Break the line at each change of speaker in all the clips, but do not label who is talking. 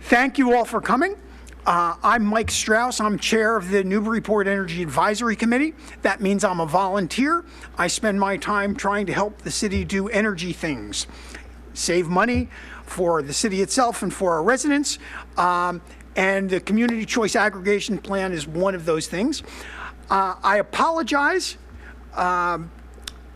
Thank you all for coming. I'm Mike Strauss. I'm chair of the Newburyport Energy Advisory Committee. That means I'm a volunteer. I spend my time trying to help the city do energy things, save money for the city itself and for our residents. And the Community Choice Aggregation Plan is one of those things. I apologize.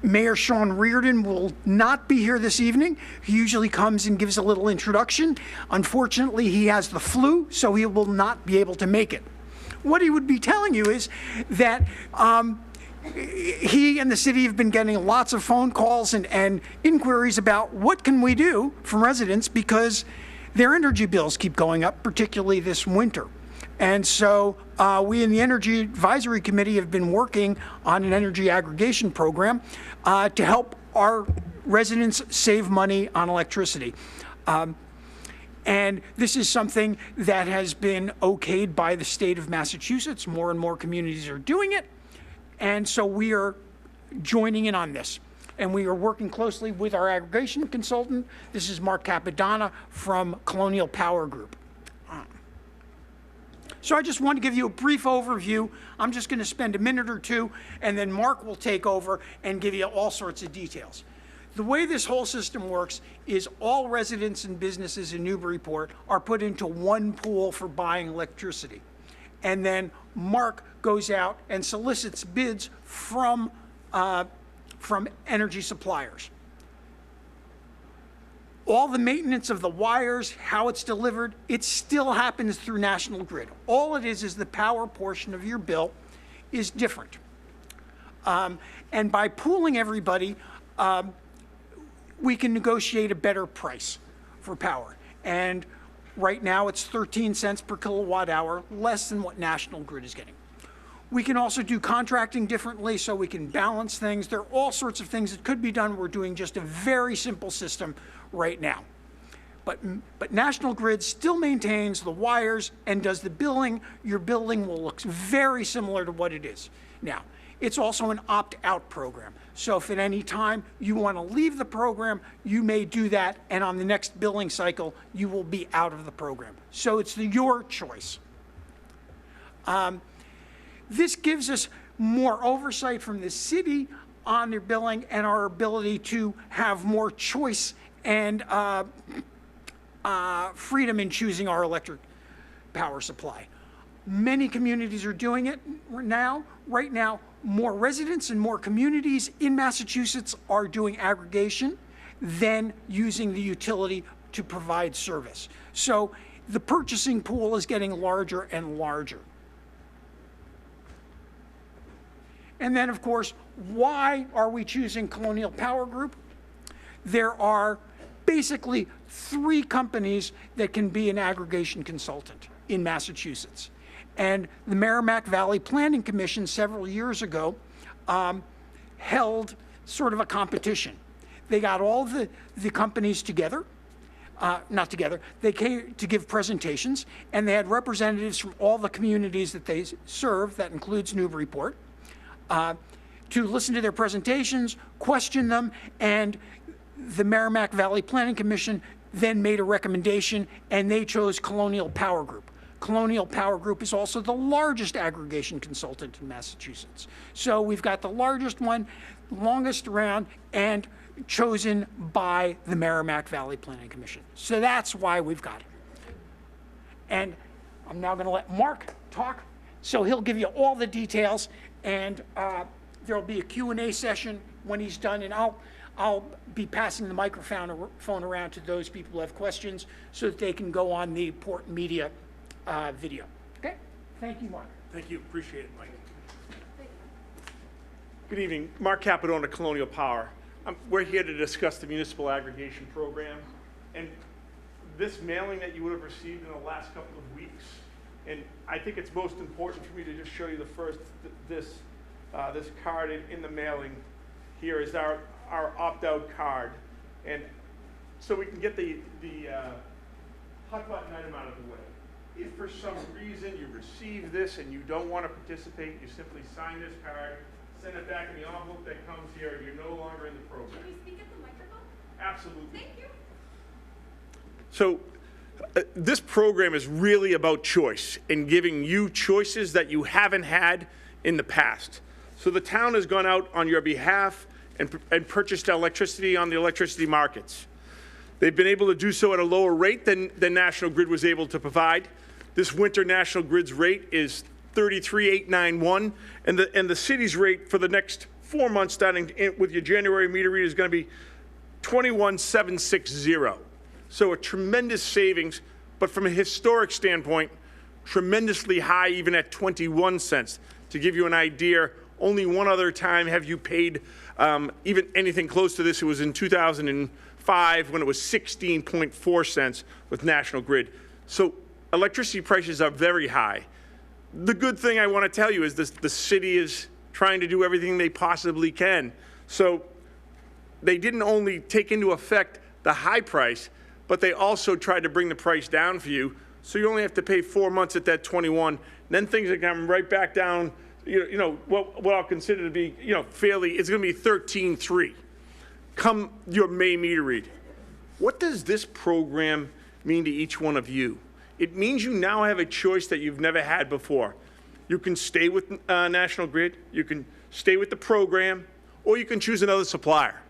Mayor Sean Reardon will not be here this evening. He usually comes and gives a little introduction. Unfortunately, he has the flu, so he will not be able to make it. What he would be telling you is that he and the city have been getting lots of phone calls and inquiries about what can we do from residents because their energy bills keep going up, particularly this winter. And so we in the Energy Advisory Committee have been working on an energy aggregation program to help our residents save money on electricity. And this is something that has been okayed by the state of Massachusetts. More and more communities are doing it. And so we are joining in on this. And we are working closely with our aggregation consultant. This is Mark Capadonna from Colonial Power Group. So I just want to give you a brief overview. I'm just going to spend a minute or two, and then Mark will take over and give you all sorts of details. The way this whole system works is all residents and businesses in Newburyport are put into one pool for buying electricity. And then Mark goes out and solicits bids from energy suppliers. All the maintenance of the wires, how it's delivered, it still happens through National Grid. All it is the power portion of your bill is different. And by pooling everybody, we can negotiate a better price for power. And right now it's 13 cents per kilowatt hour, less than what National Grid is getting. We can also do contracting differently so we can balance things. There are all sorts of things that could be done. We're doing just a very simple system right now. But National Grid still maintains the wires and does the billing. Your billing will look very similar to what it is now. It's also an opt-out program. So if at any time you want to leave the program, you may do that, and on the next billing cycle, you will be out of the program. So it's your choice. This gives us more oversight from the city on their billing and our ability to have more choice and freedom in choosing our electric power supply. Many communities are doing it now. Right now, more residents and more communities in Massachusetts are doing aggregation than using the utility to provide service. So the purchasing pool is getting larger and larger. And then, of course, why are we choosing Colonial Power Group? There are basically 3 companies that can be an aggregation consultant in Massachusetts. And the Merrimack Valley Planning Commission several years ago held sort of a competition. They got all the companies together, not together, they came to give presentations, and they had representatives from all the communities that they serve, that includes Newburyport, to listen to their presentations, question them, and the Merrimack Valley Planning Commission then made a recommendation, and they chose Colonial Power Group. Colonial Power Group is also the largest aggregation consultant in Massachusetts. So we've got the largest one, longest around, and chosen by the Merrimack Valley Planning Commission. So that's why we've got it. And I'm now going to let Mark talk, so he'll give you all the details, and there'll be a Q&A session when he's done, and I'll be passing the microphone around to those people who have questions so that they can go on the Port Media video. Okay? Thank you, Mark.
Thank you. Appreciate it, Mike. Good evening. Mark Capadonna, Colonial Power. We're here to discuss the municipal aggregation program. And this mailing that you would have received in the last couple of weeks, and I think it's most important for me to just show you the first, this card in the mailing here is our opt-out card. And so we can get the hot button item out of the way. If for some reason you receive this and you don't want to participate, you simply sign this card, send it back in the envelope that comes here, and you're no longer in the program.
Can you speak at the microphone?
Absolutely.
Thank you.
So this program is really about choice and giving you choices that you haven't had in the past. So the town has gone out on your behalf and purchased electricity on the electricity markets. They've been able to do so at a lower rate than National Grid was able to provide. This winter, National Grid's rate is $33,891, and the city's rate for the next 4 months, starting with your January meter read, is going to be $21,760. So a tremendous savings, but from a historic standpoint, tremendously high, even at 21 cents. To give you an idea, only one other time have you paid even anything close to this. It was in 2005 when it was 16.4 cents with National Grid. So electricity prices are very high. The good thing I want to tell you is this: the city is trying to do everything they possibly can. So they didn't only take into effect the high price, but they also tried to bring the price down for you. So you only have to pay 4 months at that 21. Then things are coming right back down. You know what I'll consider to be, fairly. It's going to be 13.3 come your May meter read. What does this program mean to each one of you? It means you now have a choice that you've never had before. You can stay with National Grid, you can stay with the program, or you can choose another supplier.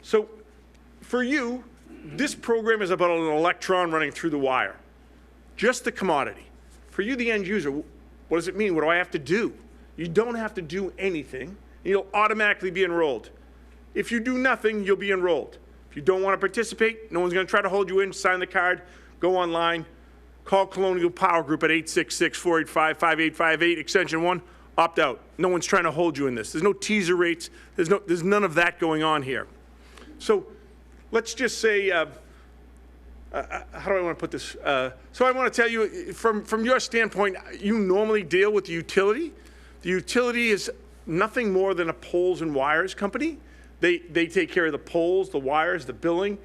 So for you, this program is about an electron running through the wire, just the commodity. For you, the end user, what does it mean? What do I have to do? You don't have to do anything. You'll automatically be enrolled. If you do nothing, you'll be enrolled. If you don't want to participate, no one's going to try to hold you in, sign the card, go online, call Colonial Power Group at 866-485-5858, extension 1, opt out. No one's trying to hold you in this. There's no teaser rates. There's none of that going on here. So let's just say, how do I want to put this? So I want to tell you, from your standpoint, you normally deal with the utility. The utility is nothing more than a poles and wires company. They take care of the poles, the wires, the billing,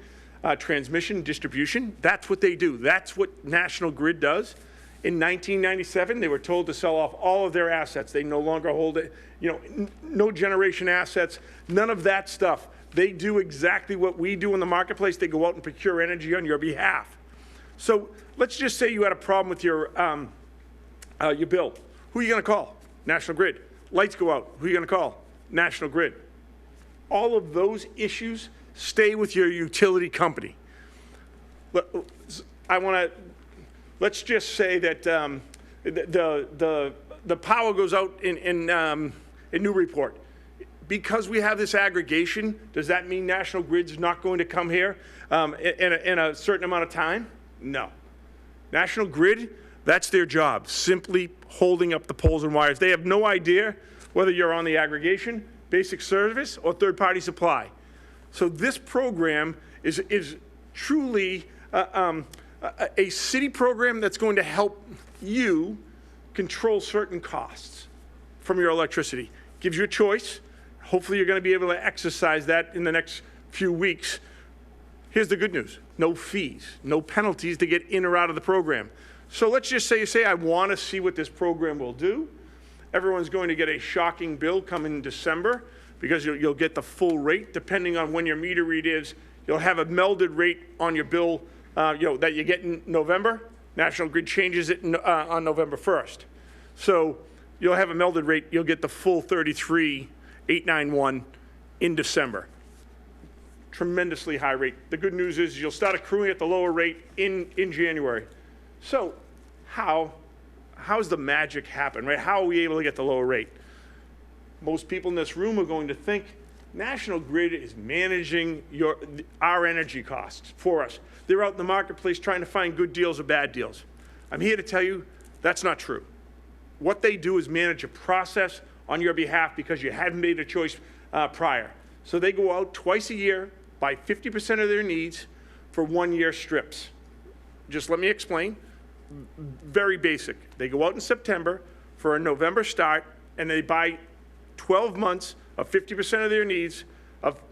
transmission, distribution. That's what they do. That's what National Grid does. In 1997, they were told to sell off all of their assets. They no longer hold it, no generation assets, none of that stuff. They do exactly what we do in the marketplace. They go out and procure energy on your behalf. So let's just say you had a problem with your bill. Who are you going to call? National Grid. Lights go out. Who are you going to call? National Grid. All of those issues stay with your utility company. Let's just say that the power goes out in Newburyport. Because we have this aggregation, does that mean National Grid's not going to come here in a certain amount of time? No. National Grid, that's their job, simply holding up the poles and wires. They have no idea whether you're on the aggregation, basic service, or third-party supply. So this program is truly a city program that's going to help you control certain costs from your electricity. Gives you a choice. Hopefully you're going to be able to exercise that in the next few weeks. Here's the good news. No fees, no penalties to get in or out of the program. So let's just say you say, I want to see what this program will do. Everyone's going to get a shocking bill come in December because you'll get the full rate. Depending on when your meter read is, you'll have a melded rate on your bill that you get in November. National Grid changes it on November 1st. So you'll have a melded rate. You'll get the full $33,891 in December. Tremendously high rate. The good news is you'll start accruing at the lower rate in January. So how's the magic happen, right? How are we able to get the lower rate? Most people in this room are going to think National Grid is managing our energy costs for us. They're out in the marketplace trying to find good deals or bad deals. I'm here to tell you that's not true. What they do is manage a process on your behalf because you hadn't made a choice prior. So they go out twice a year, buy 50% of their needs for 1-year strips. Just let me explain. Very basic. They go out in September for a November start, and they buy 12 months of 50% of their needs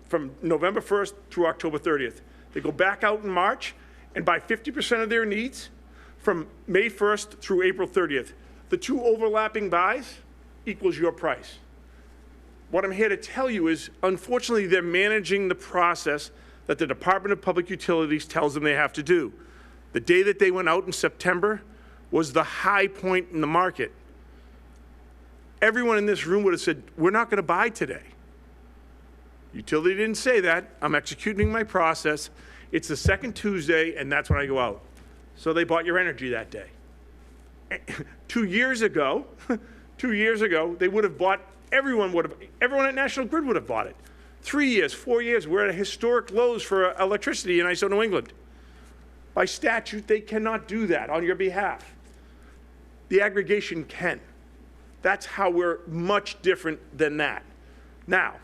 from November 1st through October 30th. They go back out in March and buy 50% of their needs from May 1st through April 30th. The two overlapping buys equals your price. What I'm here to tell you is, unfortunately, they're managing the process that the Department of Public Utilities tells them they have to do. The day that they went out in September was the high point in the market. Everyone in this room would have said, we're not going to buy today. Utility didn't say that. I'm executing my process. It's the second Tuesday, and that's when I go out. So they bought your energy that day. 2 years ago, 2 years ago, they would have bought, everyone at National Grid would have bought it. 3 years, 4 years, we're at historic lows for electricity in ISO New England. By statute, they cannot do that on your behalf. The aggregation can. That's how we're much different than that. Now,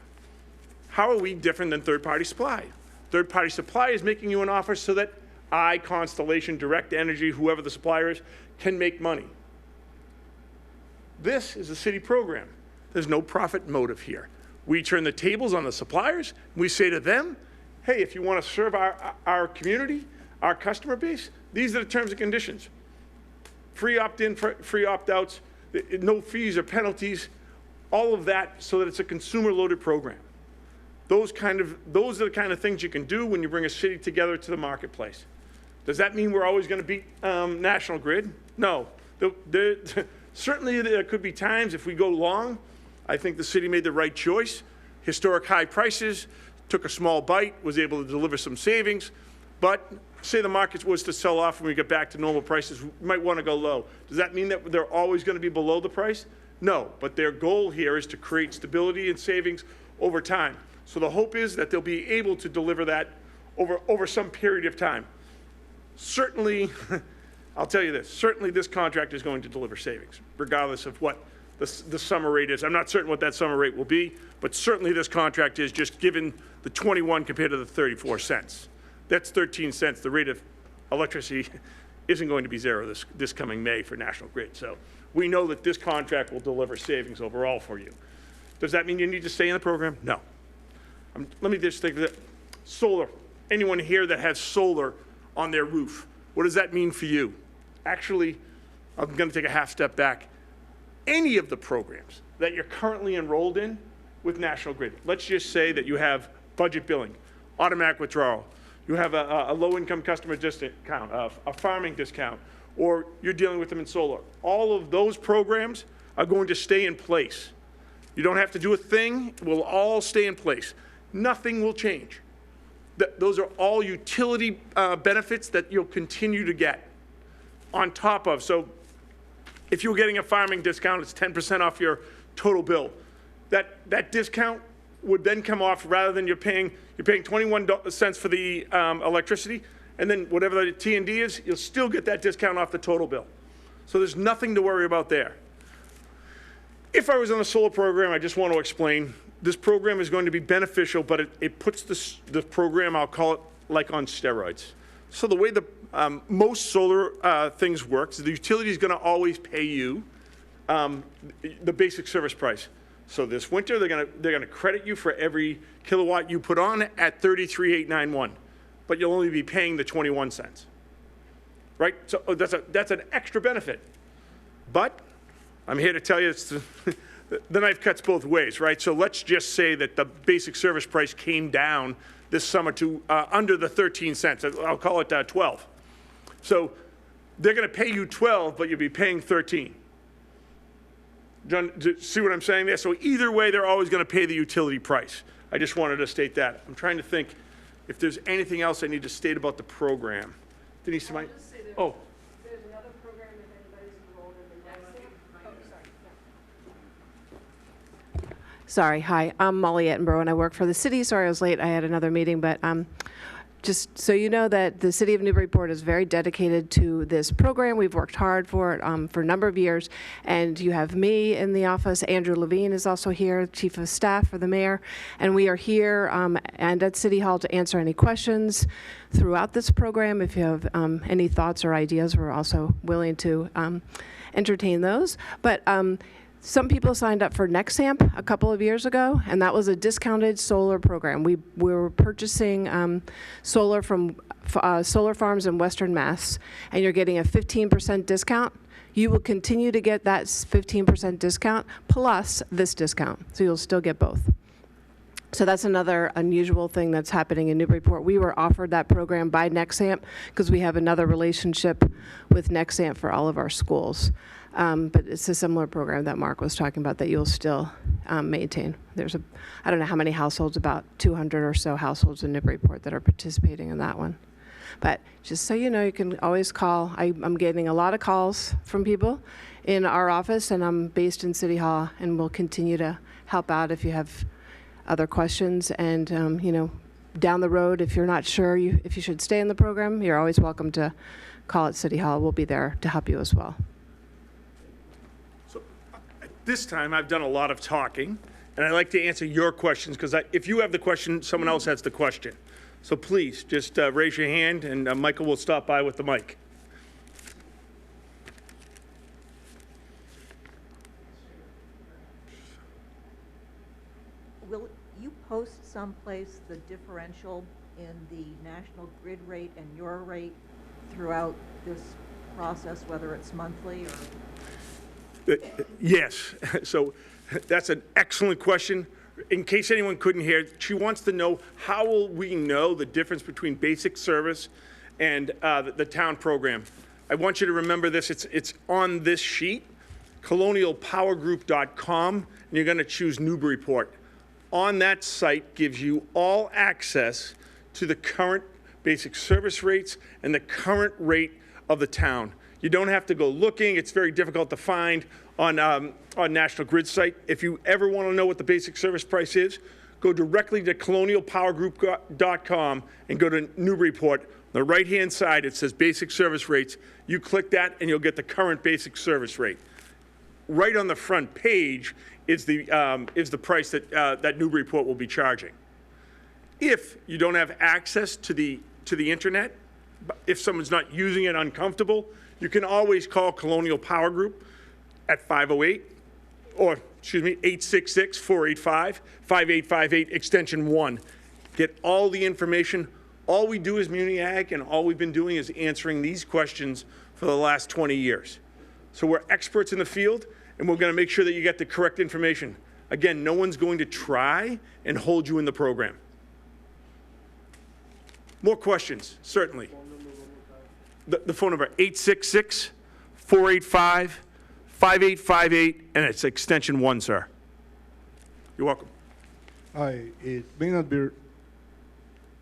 how are we different than third-party supply? Third-party supply is making you an offer so that I, Constellation, Direct Energy, whoever the supplier is, can make money. This is a city program. There's no profit motive here. We turn the tables on the suppliers. We say to them, hey, if you want to serve our community, our customer base, these are the terms and conditions. Free opt-in, free opt-outs, no fees or penalties, all of that so that it's a consumer-loaded program. Those are the kind of things you can do when you bring a city together to the marketplace. Does that mean we're always going to beat National Grid? No. Certainly there could be times if we go long. I think the city made the right choice. Historic high prices, took a small bite, was able to deliver some savings. But say the market was to sell off when we get back to normal prices, we might want to go low. Does that mean that they're always going to be below the price? No, but their goal here is to create stability and savings over time. So the hope is that they'll be able to deliver that over some period of time. Certainly, I'll tell you this, certainly this contract is going to deliver savings, regardless of what the summer rate is. I'm not certain what that summer rate will be, but certainly this contract is just given the 21 compared to the 34 cents. That's 13 cents. The rate of electricity isn't going to be zero this coming May for National Grid. So we know that this contract will deliver savings overall for you. Does that mean you need to stay in the program? No. Let me just think of it. Solar. Anyone here that has solar on their roof, what does that mean for you? Actually, I'm going to take a half step back. Any of the programs that you're currently enrolled in with National Grid, let's just say that you have budget billing, automatic withdrawal, you have a low-income customer discount, a farming discount, or you're dealing with them in solar. All of those programs are going to stay in place. You don't have to do a thing. It will all stay in place. Nothing will change. Those are all utility benefits that you'll continue to get on top of. So if you're getting a farming discount, it's 10% off your total bill. That discount would then come off rather than you're paying 21 cents for the electricity, and then whatever the T&D is, you'll still get that discount off the total bill. So there's nothing to worry about there. If I was on a solar program, I just want to explain, this program is going to be beneficial, but it puts the program, I'll call it, like on steroids. So the way most solar things works, the utility is going to always pay you the basic service price. So this winter, they're going to credit you for every kilowatt you put on at $33,891, but you'll only be paying the 21 cents, right? So that's an extra benefit. But I'm here to tell you it's the knife cuts both ways, right? So let's just say that the basic service price came down this summer to under the 13 cents. I'll call it 12. So they're going to pay you 12, but you'll be paying 13. John, see what I'm saying there? So either way, they're always going to pay the utility price. I just wanted to state that. I'm trying to think if there's anything else I need to state about the program. Denise, am I? Oh.
There's another program if anybody's enrolled in the next year. Oh, sorry. Sorry, hi, I'm Molly Attenborough and I work for the city. Sorry I was late, I had another meeting, but just so you know that the city of Newburyport is very dedicated to this program. We've worked hard for it for a number of years, and you have me in the office. Andrew Levine is also here, Chief of Staff for the Mayor, and we are here and at City Hall to answer any questions throughout this program. If you have any thoughts or ideas, we're also willing to entertain those. But some people signed up for NextAmp a couple of years ago, and that was a discounted solar program. We were purchasing solar from solar farms in Western Mass, and you're getting a 15% discount. You will continue to get that 15% discount plus this discount, so you'll still get both. So that's another unusual thing that's happening in Newburyport. We were offered that program by Nexamp because we have another relationship with Nexamp for all of our schools. But it's a similar program that Mark was talking about that you'll still maintain. I don't know how many households, about 200 or so households in Newburyport that are participating in that one. But just so you know, you can always call. I'm getting a lot of calls from people in our office, and I'm based in City Hall, and we'll continue to help out if you have other questions. And, down the road, if you're not sure if you should stay in the program, you're always welcome to call at City Hall. We'll be there to help you as well.
So at this time, I've done a lot of talking, and I'd like to answer your questions, because if you have the question, someone else has the question. So please, just raise your hand, and Michael will stop by with the mic.
Will you post someplace the differential in the national grid rate and your rate throughout this process, whether it's monthly or?
Yes. So that's an excellent question. In case anyone couldn't hear, she wants to know, how will we know the difference between basic service and the town program? I want you to remember this. It's on this sheet, colonialpowergroup.com, and you're going to choose Newburyport. On that site gives you all access to the current basic service rates and the current rate of the town. You don't have to go looking. It's very difficult to find on National Grid site. If you ever want to know what the basic service price is, go directly to colonialpowergroup.com and go to Newburyport. On the right-hand side, it says basic service rates. You click that, and you'll get the current basic service rate. Right on the front page is the price that Newburyport will be charging. If you don't have access to the internet, if someone's not using it uncomfortable, you can always call Colonial Power Group at 866-485-5858, extension 1. Get all the information. All we do is Muni Ag, and all we've been doing is answering these questions for the last 20 years. So we're experts in the field, and we're going to make sure that you get the correct information. Again, no one's going to try and hold you in the program. More questions, certainly. The phone number, 866-485-5858, and it's extension 1, sir. You're welcome.
Hi, it may not be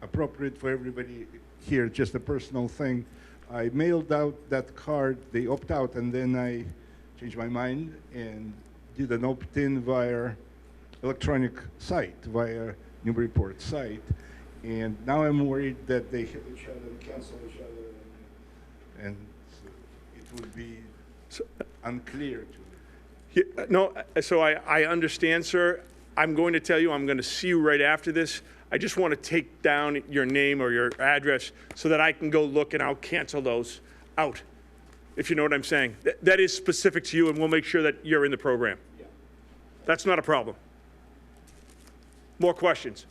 appropriate for everybody here, just a personal thing. I mailed out that card, they opt out, and then I changed my mind and did an opt-in via electronic site, via Newburyport site. And now I'm worried that they hit each other and cancel each other, and it would be unclear to me.
No, so I understand, sir. I'm going to tell you, I'm going to see you right after this. I just want to take down your name or your address so that I can go look, and I'll cancel those out, if you know what I'm saying. That is specific to you, and we'll make sure that you're in the program. Yeah. That's not a problem. More questions?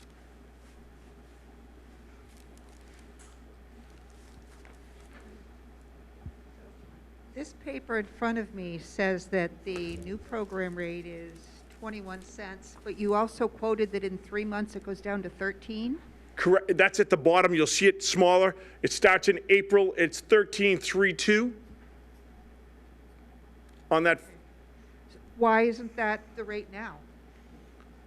This paper in front of me says that the new program rate is 21 cents, but you also quoted that in 3 months it goes down to 13?
Correct. That's at the bottom. You'll see it smaller. It starts in April. It's 13.32 on that.
Why isn't that the rate now?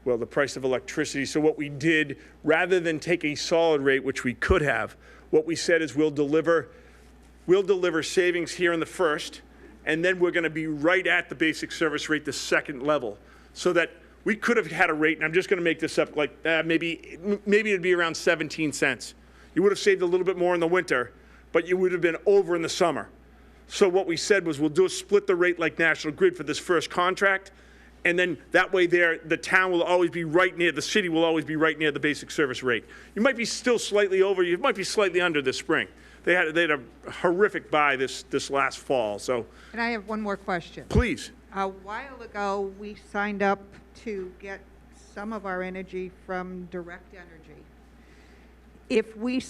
Well, the price of electricity. So what we did, rather than take a solid rate, which we could have, what we said is we'll deliver savings here in the first, and then we're going to be right at the basic service rate, the second level, so that we could have had a rate, and I'm just going to make this up, like maybe it'd be around 17 cents. You would have saved a little bit more in the winter, but you would have been over in the summer. So what we said was we'll split the rate like National Grid for this first contract, and then that way the town will always be right near, the city will always be right near the basic service rate. You might be still slightly over, you might be slightly under this spring. They had a horrific buy this last fall, so.
And I have one more question.
Please.
A while ago, we signed up to get some of our energy from direct energy. If we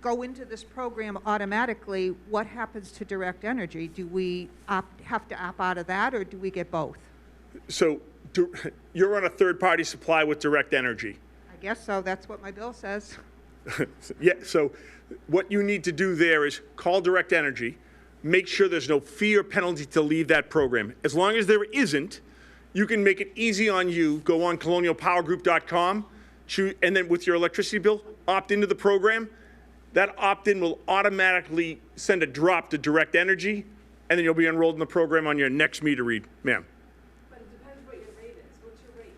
go into this program automatically, what happens to direct energy? Do we have to opt out of that, or do we get both?
So you're on a third-party supply with direct energy.
I guess so. That's what my bill says.
Yeah, so what you need to do there is call Direct Energy, make sure there's no fee or penalty to leave that program. As long as there isn't, you can make it easy on you. Go on colonialpowergroup.com, and then with your electricity bill, opt into the program. That opt-in will automatically send a drop to Direct Energy, and then you'll be enrolled in the program on your next meter read, ma'am.
But it depends what your rate is. What's your rate?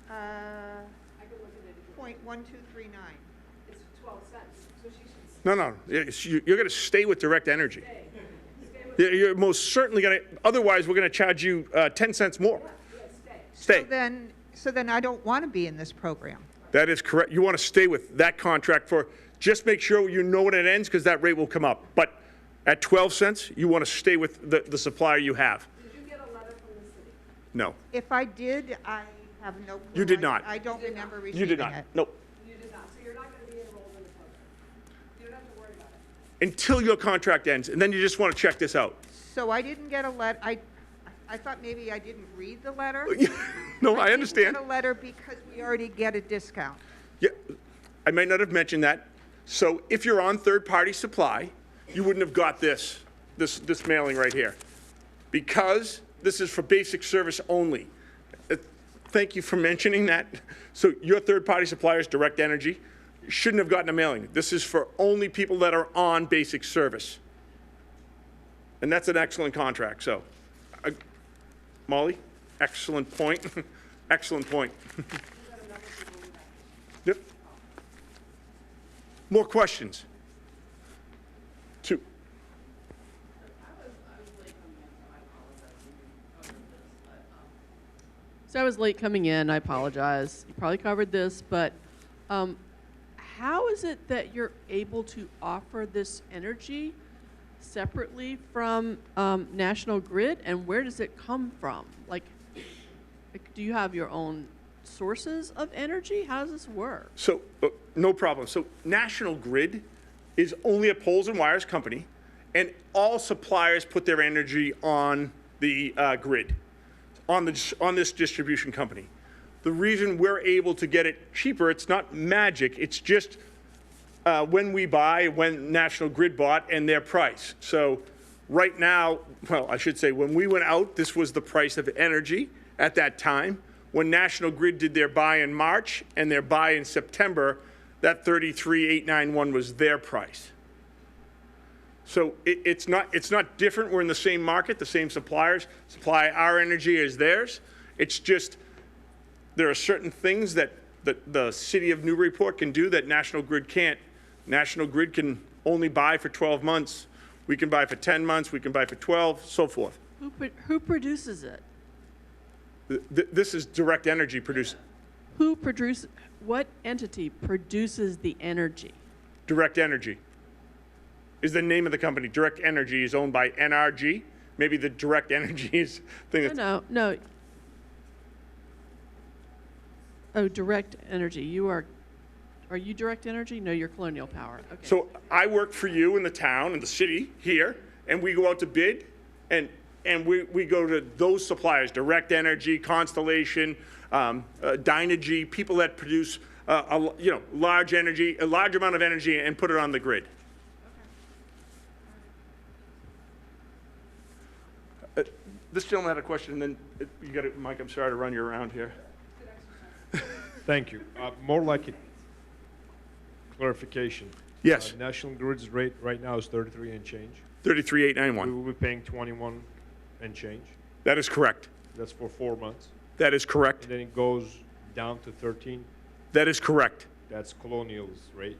I can look at it.
.1239.
It's 12 cents, so she should
No, you're going to stay with Direct Energy. You're most certainly going to, otherwise we're going to charge you 10 cents more. Stay.
So then I don't want to be in this program.
That is correct. You want to stay with that contract for, just make sure you know when it ends, because that rate will come up. But at 12 cents, you want to stay with the supplier you have.
Did you get a letter from the city?
No,
If I did, I have no clue.
You did not.
I don't remember receiving
you
it.
did not. Nope.
You did not, so you're not going to be enrolled in the program. You don't have to worry about it.
Until your contract ends, and then you just want to check this out.
So I didn't get a letter. I thought maybe I didn't read the letter.
No, I understand.
Didn't get a letter because we already get a discount.
Yeah, I might not have mentioned that. So if you're on third-party supply, you wouldn't have got this mailing right here, because this is for basic service only. Thank you for mentioning that. So your third-party suppliers, Direct Energy, shouldn't have gotten a mailing. This is for only people that are on basic service. And that's an excellent contract, so. Molly, excellent point. Excellent point. Yep. More questions? Two.
So I was late coming in, I apologize. You probably covered this, but how is it that you're able to offer this energy separately from National Grid, and where does it come from? Like, do you have your own sources of energy? How does this work?
So, no problem. So National Grid is only a poles and wires company, and all suppliers put their energy on the grid, on this distribution company. The reason we're able to get it cheaper, it's not magic, it's just when we buy, when National Grid bought, and their price. So right now, well, I should say, when we went out, this was the price of energy at that time. When National Grid did their buy in March and their buy in September, that 33,891 was their price. So it's not different. We're in the same market. The same suppliers supply our energy as theirs. It's just there are certain things that the city of Newburyport can do that National Grid can't. National Grid can only buy for 12 months. We can buy for 10 months. We can buy for 12, so forth.
Who produces it?
This is Direct Energy produced.
What entity produces the energy?
Direct Energy is the name of the company. Direct Energy is owned by NRG. Maybe the Direct Energy is thing that's
No. Oh, Direct Energy. Are you Direct Energy? No, you're Colonial Power. Okay.
So I work for you in the town, in the city here, and we go out to bid, and we go to those suppliers, Direct Energy, Constellation, Dynegy, people that produce large amount of energy and put it on the grid. This gentleman had a question, and then you got it, Mike. I'm sorry to run you around here.
Thank you. More like a clarification.
Yes.
National Grid's rate right now is 33 and change.
33,891.
We will be paying 21 and change.
That is correct.
That's for 4 months.
That is correct.
And then it goes down to 13.
That is correct.
That's Colonial's rate.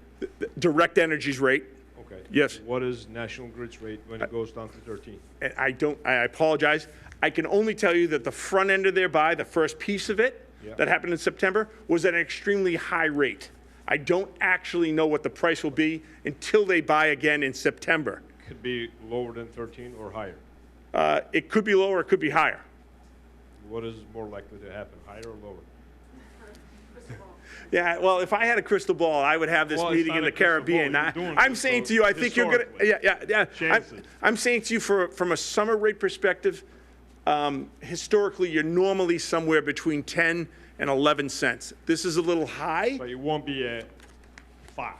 Direct Energy's rate.
Okay.
Yes.
What is National Grid's rate when it goes down to 13?
And I apologize. I can only tell you that the front end of their buy, the first piece of it that happened in September, was at an extremely high rate. I don't actually know what the price will be until they buy again in September.
Could be lower than 13 or higher.
It could be lower, it could be higher.
What is more likely to happen, higher or lower?
Yeah, well, if I had a crystal ball, I would have this
Well, it's
meeting
not
in
a
the
crystal
Caribbean.
ball. You're doing
I'm saying to you, I think you're going to,
historically.
yeah.
Chances.
I'm saying to you from a summer rate perspective, historically, you're normally somewhere between 10 and 11 cents. This is a little high.
But it won't be at 5.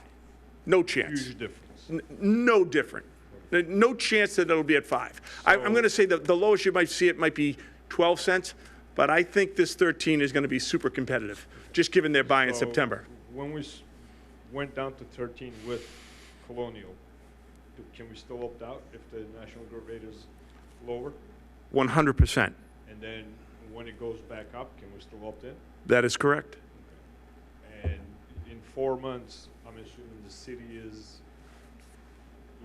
No chance.
Huge difference.
No different. No chance that it'll be at 5. I'm going to say that the lowest you might see it might be 12 cents, but I think this 13 is going to be super competitive, just given their buy in
So
September.
When we went down to 13 with Colonial, can we still opt out if the national grid rate is lower?
100%.
And then when it goes back up, can we still opt in?
That is correct.
And in 4 months, I'm assuming the city is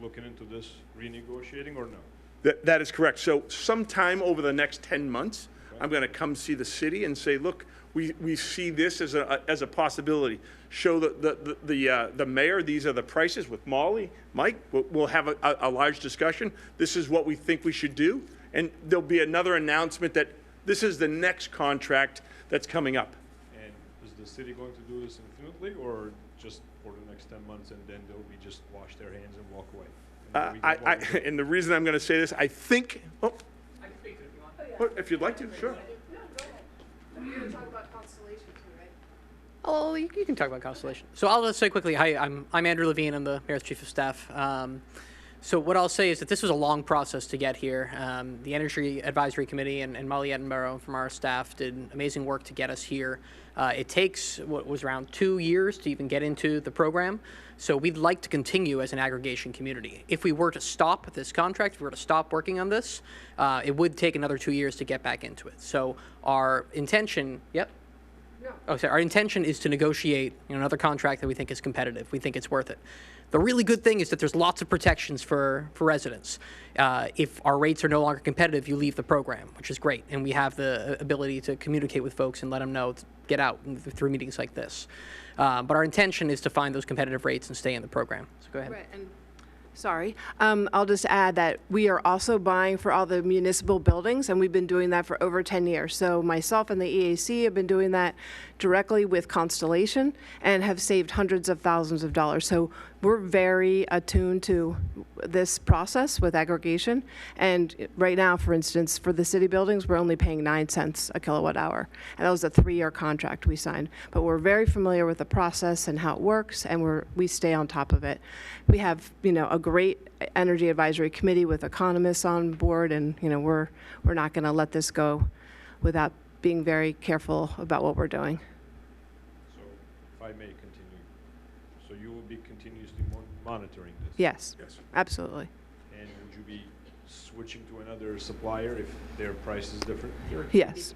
looking into this renegotiating or no?
That is correct. So sometime over the next 10 months, I'm going to come see the city and say, look, we see this as a possibility. Show the mayor, these are the prices with Molly, Mike, we'll have a large discussion. This is what we think we should do. And there'll be another announcement that this is the next contract that's coming up.
And is the city going to do this infinitely or just for the next 10 months and then they'll be just wash their hands and walk away? And then we get what we do?
And the reason I'm going to say this, I think,
I can speak to it if you want.
if you'd like to, sure.
No, go ahead. You're going to talk about Constellation too, right?
Oh, you can talk about Constellation. So I'll just say quickly, hi, I'm Andrew Levine. I'm the Mayor's Chief of Staff. So what I'll say is that this was a long process to get here. The Energy Advisory Committee and Molly Edinburgh from our staff did amazing work to get us here. It takes what was around 2 years to even get into the program. So we'd like to continue as an aggregation community. If we were to stop this contract, if we were to stop working on this, it would take another 2 years to get back into it. So our intention, yep. Oh, sorry. Our intention is to negotiate another contract that we think is competitive. We think it's worth it. The really good thing is that there's lots of protections for residents. If our rates are no longer competitive, you leave the program, which is great. And we have the ability to communicate with folks and let them know, get out through meetings like this. But our intention is to find those competitive rates and stay in the program. So go ahead.
Right, and sorry. I'll just add that we are also buying for all the municipal buildings, and we've been doing that for over 10 years. So myself and the EAC have been doing that directly with Constellation and have saved hundreds of thousands of dollars. So we're very attuned to this process with aggregation. And right now, for instance, for the city buildings, we're only paying 9 cents a kilowatt hour. And that was a 3-year contract we signed. But we're very familiar with the process and how it works, and we stay on top of it. We have, a great energy advisory committee with economists on board, and, we're not going to let this go without being very careful about what we're doing.
So if I may continue, so you will be continuously monitoring this?
Yes,
Yes.
absolutely.
And would you be switching to another supplier if their price is different?
Yes.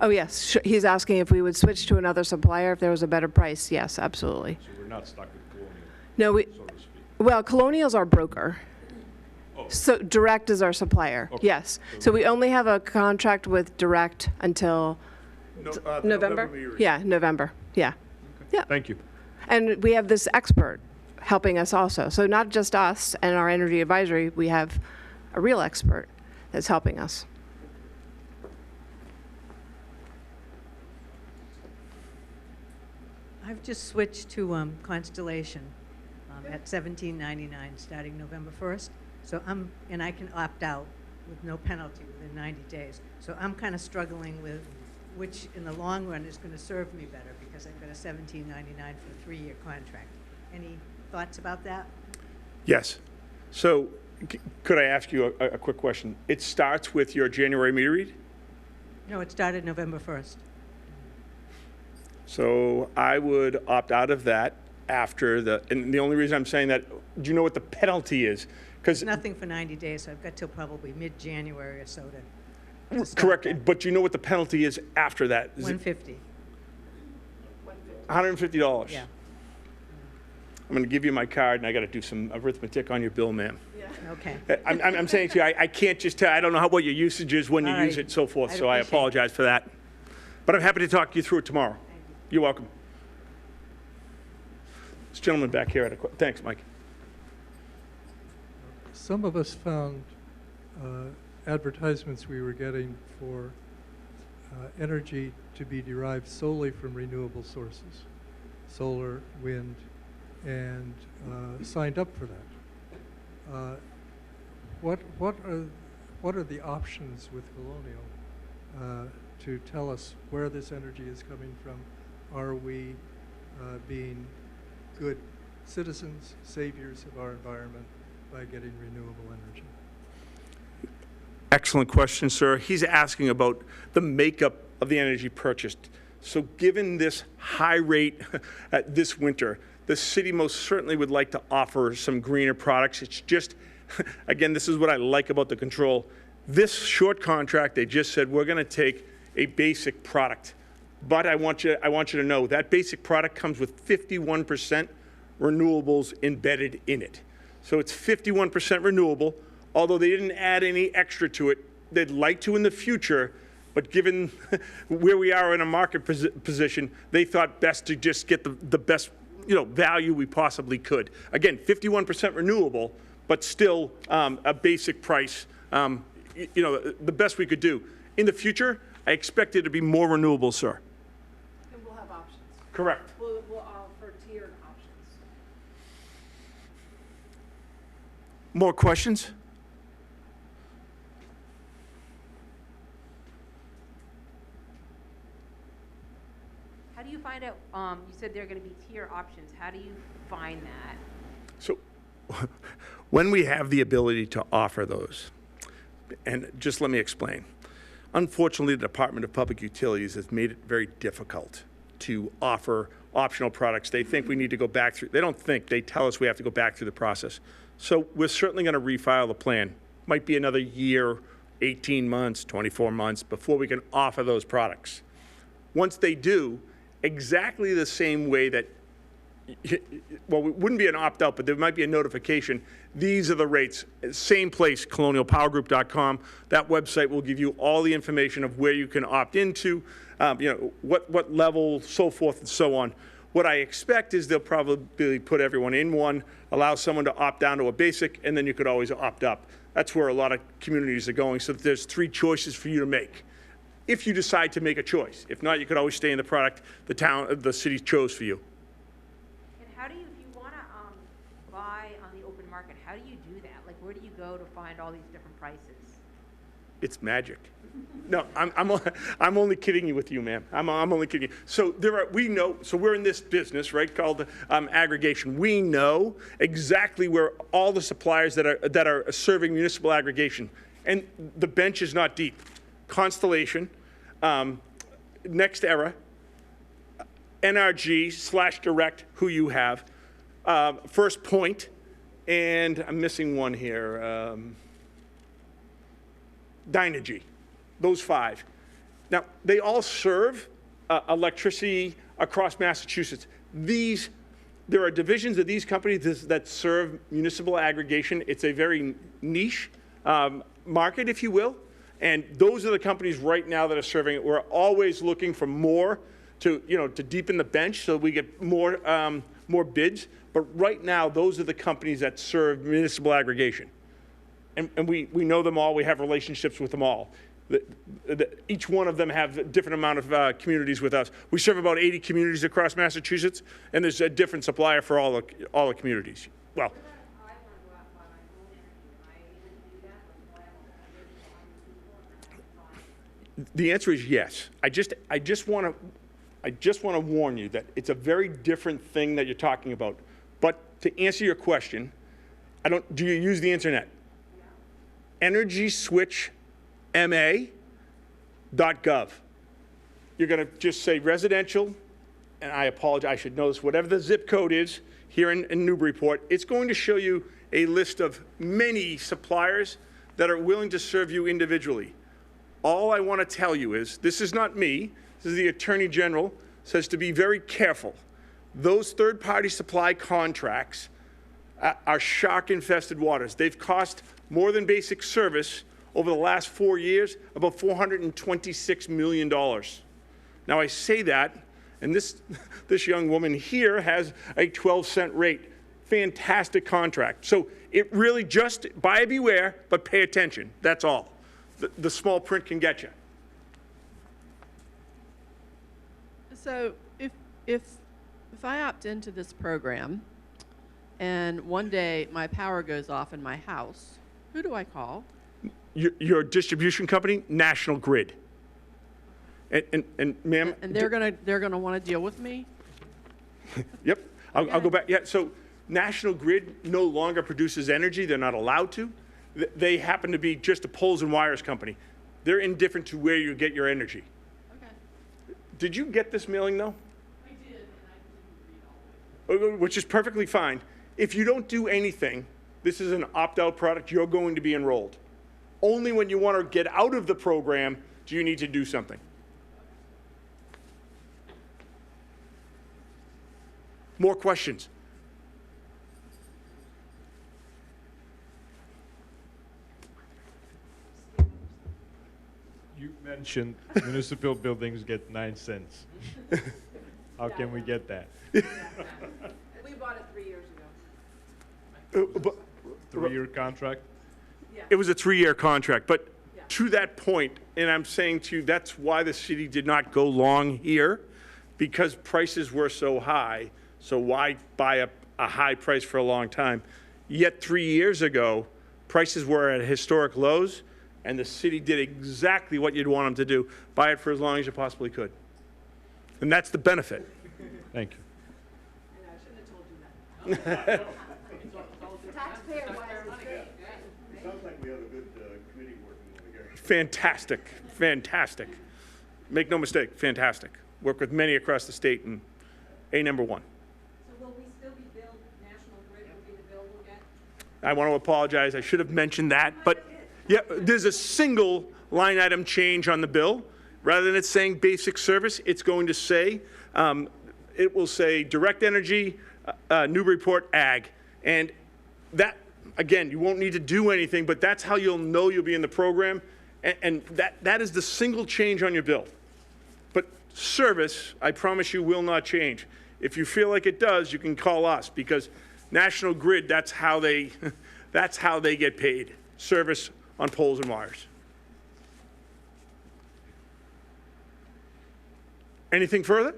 Oh, yes. He's asking if we would switch to another supplier if there was a better price. Yes, absolutely.
So we're not stuck with Colonial,
No,
so to speak?
well, Colonial's our broker.
Oh.
So Direct is our supplier.
Okay.
Yes. So we only have a contract with Direct until November? Yeah, November. Yeah. Yeah.
Thank you.
And we have this expert helping us also. So not just us and our energy advisory, we have a real expert that's helping us.
I've just switched to Constellation at $17.99 starting November 1st. So and I can opt out with no penalty within 90 days. So I'm kind of struggling with which in the long run is going to serve me better because I've got a $17.99 for a 3-year contract. Any thoughts about that?
Yes. So could I ask you a quick question? It starts with your January meter read?
No, it started November 1st.
So I would opt out of that after and the only reason I'm saying that, do you know what the penalty is? Because
Nothing for 90 days, so I've got till probably mid-January or so to start
correct,
that.
but do you know what the penalty is after that? Is it
$150.
$150?
Yeah.
I'm going to give you my card, and I got to do some arithmetic on your bill, ma'am.
Okay.
I'm saying to you, I can't just tell. I don't know what your usage is, when you
All
use
right.
it, so forth.
I'd
So I
appreciate it.
apologize for that. But I'm happy to talk you through it tomorrow. You're welcome. This gentleman back here had a thanks, Mike.
Some of us found advertisements we were getting for energy to be derived solely from renewable sources, solar, wind, and what are the options with Colonial to tell us where this energy is coming from? Are we being good citizens, saviors of our environment by getting renewable energy?
Excellent question, sir. He's asking about the makeup of the energy purchased. So given this high rate this winter, the city most certainly would like to offer some greener products. It's just, again, this is what I like about the control. This short contract, they just said, we're going to take a basic product. But I want you to know that basic product comes with 51% renewables embedded in it. So it's 51% renewable, although they didn't add any extra to it. They'd like to in the future, but given where we are in a market position, they thought best to just get the best value we possibly could. Again, 51% renewable, but still a basic price, the best we could do. In the future, I expect it to be more renewable, sir.
And we'll have options.
Correct.
We'll offer tiered options.
More questions?
How do you find out, you said there are going to be tier options. How do you find that?
So when we have the ability to offer those, and just let me explain. Unfortunately, the Department of Public Utilities has made it very difficult to offer optional products. They think we need to go back through, they don't think, they tell us we have to go back through the process. So we're certainly going to refile the plan. Might be another year, 18 months, 24 months before we can offer those products. Once they do, exactly the same way that, well, it wouldn't be an opt-out, but there might be a notification. These are the rates. Same place, colonialpowergroup.com. That website will give you all the information of where you can opt into, what level, so forth and so on. What I expect is they'll probably put everyone in one, allow someone to opt down to a basic, and then you could always opt up. That's where a lot of communities are going, so that there's 3 choices for you to make, if you decide to make a choice. If not, you could always stay in the product the city chose for you.
And how do you, if you want to buy on the open market, how do you do that? Like, where do you go to find all these different prices?
It's magic. No, I'm only kidding you with you, ma'am. I'm only kidding you. So so we're in this business, right, called aggregation. We know exactly where all the suppliers that are serving municipal aggregation, and the bench is not deep. Constellation, Next Era, NRG/Direct, who you have, First Point, and I'm missing one here, Dynegy, those 5. Now, they all serve electricity across Massachusetts. There are divisions of these companies that serve municipal aggregation. It's a very niche market, if you will. And those are the companies right now that are serving it. We're always looking for more to deepen the bench so we get more bids. But right now, those are the companies that serve municipal aggregation. And we know them all. We have relationships with them all. Each one of them have a different amount of communities with us. We serve about 80 communities across Massachusetts, and there's a different supplier for all the communities. Well. The answer is yes. I just want to warn you that it's a very different thing that you're talking about. But to answer your question, do you use the internet? EnergySwitchMA.gov. You're going to just say residential, and I apologize, I should know this, whatever the zip code is here in Newburyport, it's going to show you a list of many suppliers that are willing to serve you individually. All I want to tell you is, this is not me, this is the Attorney General, says to be very careful. Those third-party supply contracts are shark-infested waters. They've cost more than basic service over the last 4 years, about $426 million. Now I say that, and this young woman here has a 12-cent rate. Fantastic contract. So it really just, buyer beware, but pay attention. That's all. The small print can get you.
So if I opt into this program and one day my power goes off in my house, who do I call?
Your distribution company, National Grid. And ma'am.
And they're gonna want to deal with me?
Yep, I'll go back. Yeah, so National Grid no longer produces energy. They're not allowed to. They happen to be just a poles and wires company. They're indifferent to where you get your energy.
Okay.
Did you get this mailing, though?
I did, and I didn't read all of it.
Which is perfectly fine. If you don't do anything, this is an opt-out product, you're going to be enrolled. Only when you want to get out of the program do you need to do something. More questions?
You mentioned municipal buildings get 9 cents. How can we get that?
We bought it 3 years ago.
3-year contract?
It was a 3-year contract, but to that point, and I'm saying to you, that's why the city did not go long here, because prices were so high. So why buy a high price for a long time? Yet 3 years ago, prices were at historic lows, and the city did exactly what you'd want them to do, buy it for as long as you possibly could. And that's the benefit.
Thank you.
And I shouldn't have told you that. Taxpayer wires.
Sounds like we have a good committee working over here.
Fantastic, fantastic. Make no mistake, fantastic. Work with many across the state, and number one.
So will we still be billed, National Grid will be the bill we'll get?
I want to apologize. I should have mentioned that. But yeah, there's a single line item change on the bill. Rather than it saying basic service, it's going to say, it will say direct energy, Newburyport ag. And that, again, you won't need to do anything, but that's how you'll know you'll be in the program. And that is the single change on your bill. But service, I promise you, will not change. If you feel like it does, you can call us, because National Grid, that's how they get paid. Service on poles and wires. Anything further?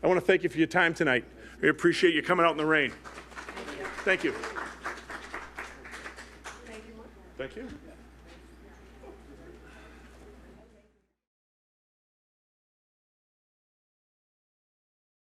I want to thank you for your time tonight. We appreciate you coming out in the rain. Thank you. Thank you.